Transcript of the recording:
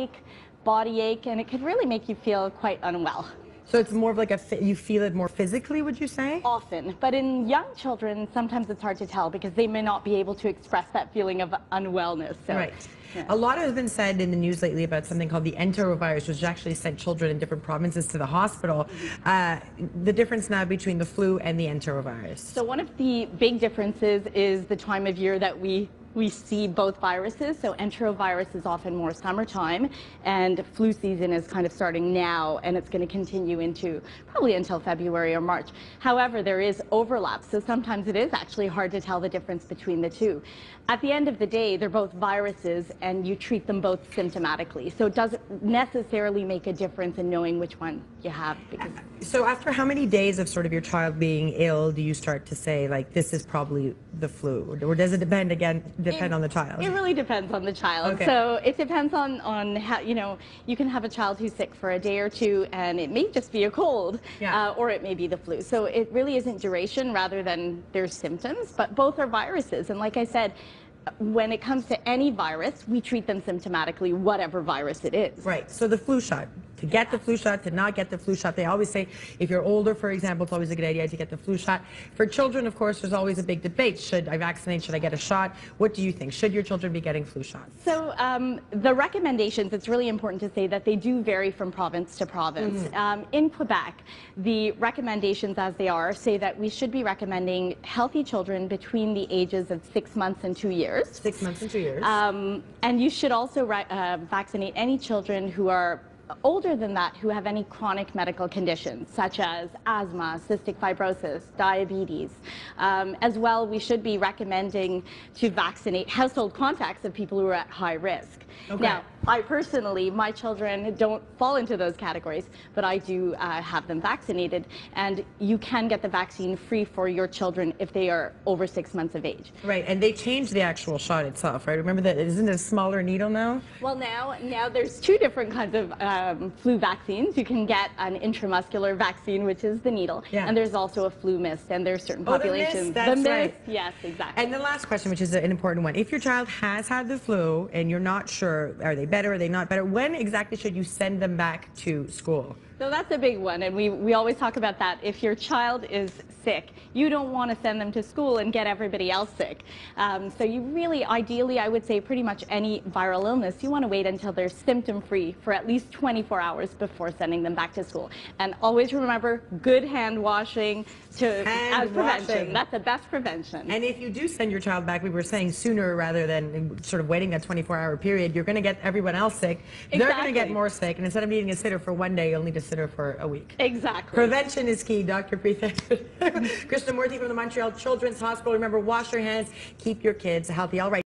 ache, body ache, and it could really make you feel quite unwell. So it's more of like you feel it more physically, would you say? Often, but in young children, sometimes it's hard to tell because they may not be able to express that feeling of unwellness. So, right. Yeah. A lot has been said in the news lately about something called the Enterovirus, which actually sent children in different provinces to the hospital. The difference now between the flu and the Enterovirus. So one of the big differences is the time of year that we see both viruses. So enterovirus is often more summertime, and flu season is kind of starting now, and it's going to continue into probably until February or March. However, there is overlap, so sometimes it is actually hard to tell the difference between the two. At the end of the day, they're both viruses, and you treat them both symptomatically. So it doesn't necessarily make a difference in knowing which one you have. Because so after how many days of sort of your child being ill do you start to say, like, this is probably the flu? Or does it depend on the child? It really depends on the child. Okay. So it depends on how, you can have a child who's sick for a day or two, and it may just be a cold, yeah. Or it may be the flu. So it really isn't duration rather than their symptoms, but both are viruses. And like I said, when it comes to any virus, we treat them symptomatically, whatever virus it is. Right. So the flu shot, to get the flu shot, to not get the flu shot, they always say if you're older, for example, it's always a good idea to get the flu shot. For children, of course, there's always a big debate. Should I vaccinate? Should I get a shot? What do you think? Should your children be getting flu shots? So the recommendations, it's really important to say that they do vary from province to province. In Quebec, the recommendations as they are say that we should be recommending healthy children between the ages of 6 months and 2 years. 6 months and 2 years. And you should also vaccinate any children who are older than that who have any chronic medical conditions such as asthma, cystic fibrosis, diabetes. As well, we should be recommending to vaccinate household contacts of people who are at high risk. Okay. Now, I personally, my children don't fall into those categories, but I do have them vaccinated, and you can get the vaccine free for your children if they are over 6 months of age. Right, and they changed the actual shot itself, right? Remember that, isn't it a smaller needle now? Well, now there's two different kinds of flu vaccines. You can get an intramuscular vaccine, which is the needle, yeah. and there's also a flu mist, and there's certain populations. The mist, right. Yes, exactly. And the last question, which is an important one. If your child has had the flu and you're not sure, are they better, are they not better, when exactly should you send them back to school? So that's a big one, and we always talk about that. If your child is sick, you don't want to send them to school and get everybody else sick. So you really, ideally, I would say pretty much any viral illness, you want to wait until they're symptom-free for at least 24 hours before sending them back to school. And always remember, good hand washing as prevention. That's the best prevention. And if you do send your child back, we were saying sooner rather than sort of waiting that 24-hour period, you're going to get everyone else sick. Exactly. They're going to get more sick, and instead of needing a sitter for one day, you'll need to sitter for a week. Exactly. Prevention is key. Dr. Preetha Krishnamoorthy from the Montreal Children's Hospital. Remember, wash your hands, keep your kids healthy. All right.